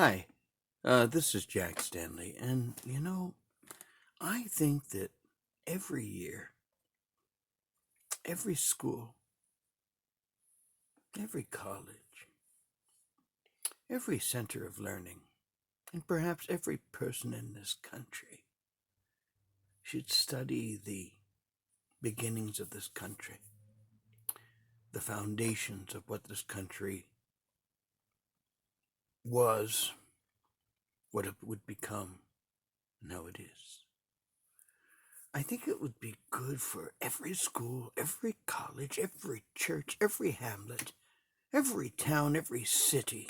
Hi, this is Jack Stanley, and I think that every year, every school, every college, every center of learning, and perhaps every person in this country should study the beginnings of this country, the foundations of what this country was, what it would become, and how it is. I think it would be good for every school, every college, every church, every hamlet, every town, every city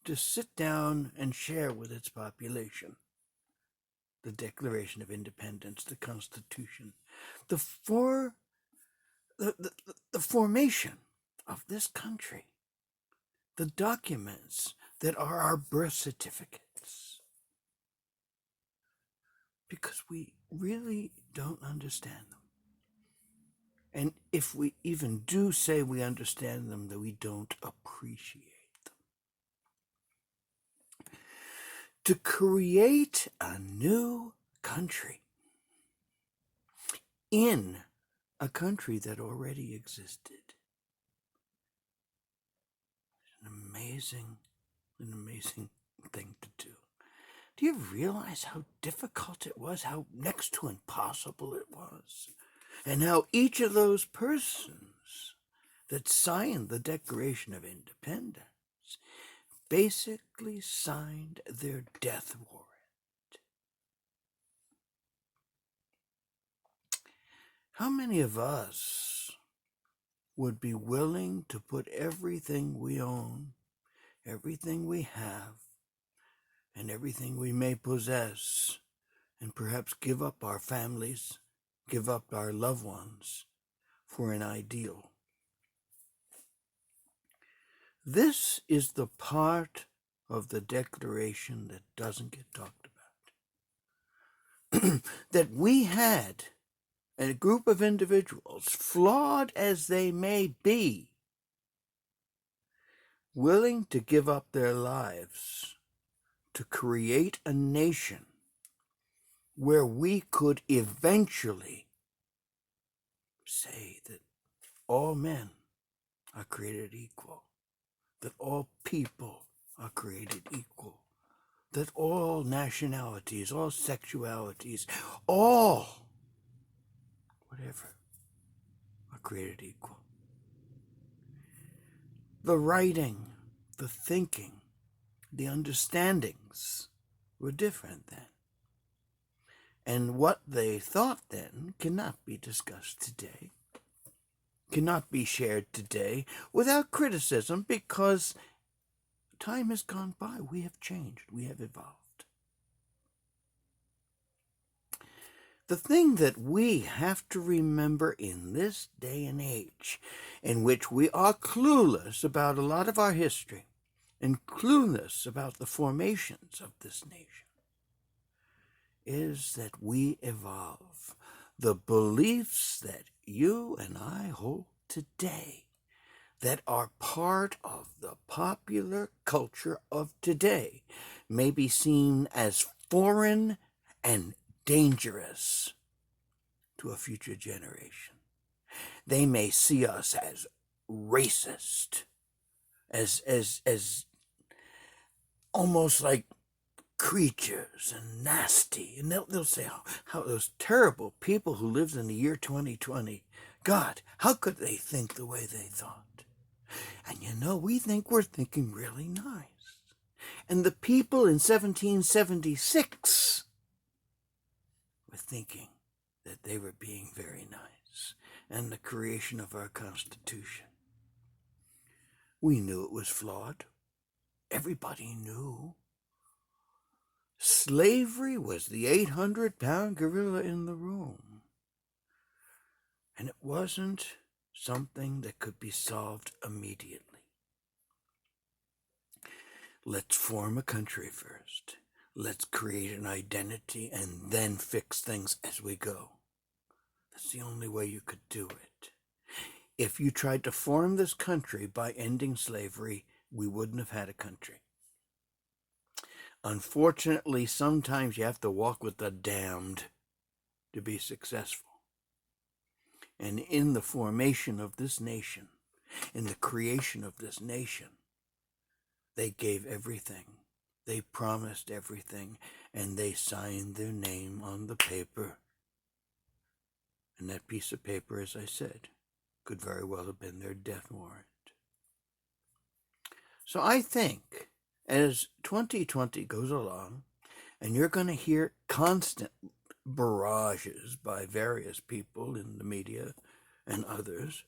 to sit down and share with its population the Declaration of Independence, the Constitution, the for the formation of this country, the documents that are our birth certificates, because we really don't understand them. And if we even do say we understand them, that we don't appreciate them. To create a new country in a country that already existed. An amazing thing to do. Do you realize how difficult it was, how next to impossible it was, and how each of those persons that signed the Declaration of Independence basically signed their death warrant? How many of us would be willing to put everything we own, everything we have, and everything we may possess, and perhaps give up our families, give up our loved ones for an ideal? This is the part of the Declaration that doesn't get talked about. That we had a group of individuals, flawed as they may be, willing to give up their lives to create a nation where we could eventually say that all men are created equal, that all people are created equal, that all nationalities, all sexualities, all whatever are created equal. The writing, the thinking, the understandings were different then. And what they thought then cannot be discussed today, cannot be shared today without criticism, because time has gone by. We have changed. We have evolved. The thing that we have to remember in this day and age, in which we are clueless about a lot of our history and clueless about the formations of this nation, is that we evolve. The beliefs that you and I hold today, that are part of the popular culture of today, may be seen as foreign and dangerous to a future generation. They may see us as racist, as almost like creatures and nasty. And they'll say how those terrible people who lived in the year 2020, God, how could they think the way they thought? And we think we're thinking really nice. And the people in 1776 were thinking that they were being very nice. And the creation of our Constitution, we knew it was flawed. Everybody knew. Slavery was the 800-pound gorilla in the room. And it wasn't something that could be solved immediately. Let's form a country first. Let's create an identity and then fix things as we go. That's the only way you could do it. If you tried to form this country by ending slavery, we wouldn't have had a country. Unfortunately, sometimes you have to walk with the damned to be successful. And in the formation of this nation, in the creation of this nation, they gave everything. They promised everything, and they signed their name on the paper. And that piece of paper, as I said, could very well have been their death warrant. So I think as 2020 goes along, and you're going to hear constant barrages by various people in the media and others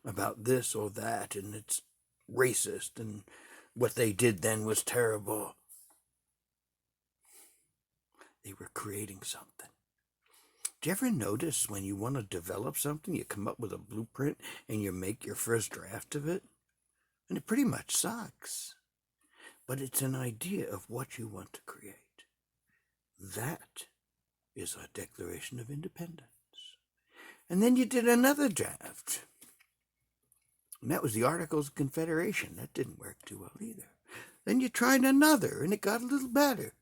about this or that, and it's racist, and what they did then was terrible. They were creating something. Do you ever notice when you want to develop something, you come up with a blueprint and you make your first draft of it? And it pretty much sucks. But it's an idea of what you want to create. That is a Declaration of Independence. And then you did another draft. And that was the Articles of Confederation. That didn't work too well either. Then you tried another, and it got a little better.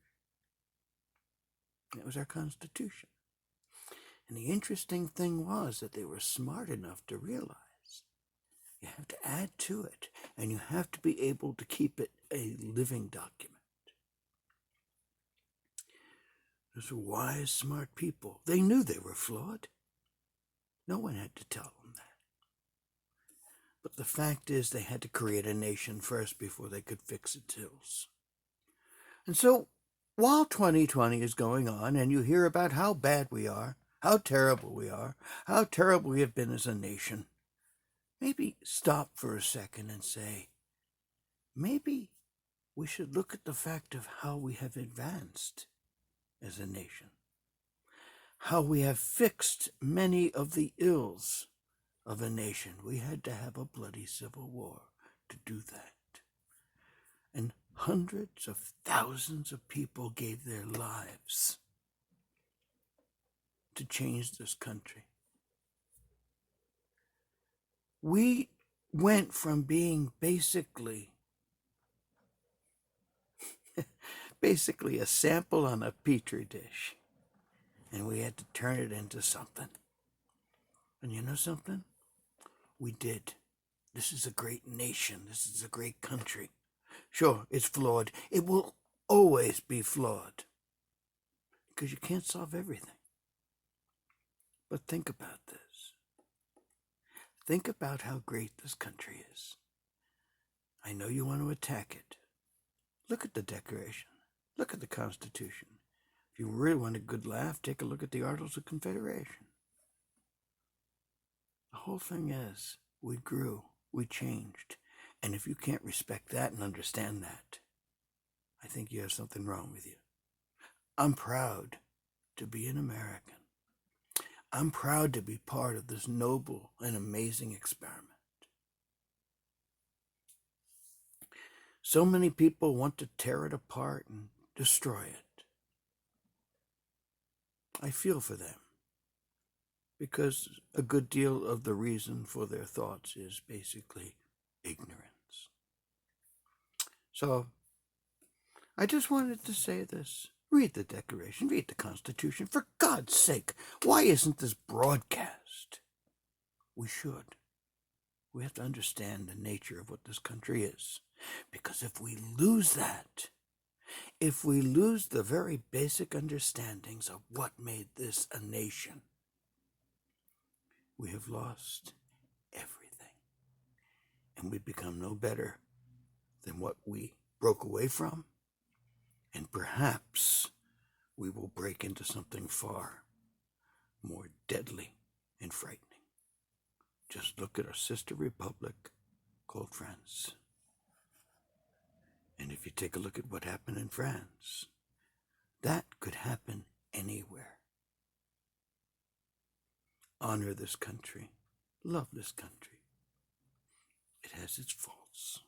That was our Constitution. And the interesting thing was that they were smart enough to realize you have to add to it, and you have to be able to keep it a living document. Those were wise, smart people. They knew they were flawed. No one had to tell them that. But the fact is, they had to create a nation first before they could fix its ills. And so, while 2020 is going on, and you hear about how bad we are, how terrible we are, how terrible we have been as a nation, maybe stop for a second and say, maybe we should look at the fact of how we have advanced as a nation, how we have fixed many of the ills of a nation. We had to have a bloody civil war to do that. And hundreds of thousands of people gave their lives to change this country. We went from being basically a sample on a petri dish, and we had to turn it into something. And you know something? We did. This is a great nation. This is a great country. Sure, it's flawed. It will always be flawed, because you can't solve everything. But think about this. Think about how great this country is. I know you want to attack it. Look at the Declaration. Look at the Constitution. If you really want a good laugh, take a look at the Articles of Confederation. The whole thing is, we grew, we changed. And if you can't respect that and understand that, I think you have something wrong with you. I'm proud to be an American. I'm proud to be part of this noble and amazing experiment. So many people want to tear it apart and destroy it. I feel for them, because a good deal of the reason for their thoughts is basically ignorance. So, I just wanted to say this. Read the Declaration, read the Constitution. For God's sake, why isn't this broadcast? We should. We have to understand the nature of what this country is. Because if we lose that, if we lose the very basic understandings of what made this a nation, we have lost everything. And we become no better than what we broke away from. And perhaps we will break into something far more deadly and frightening. Just look at our sister republic called France. And if you take a look at what happened in France, that could happen anywhere. Honor this country. Love this country. It has its faults.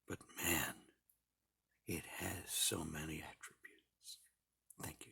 But man, it has so many attributes. Thank you.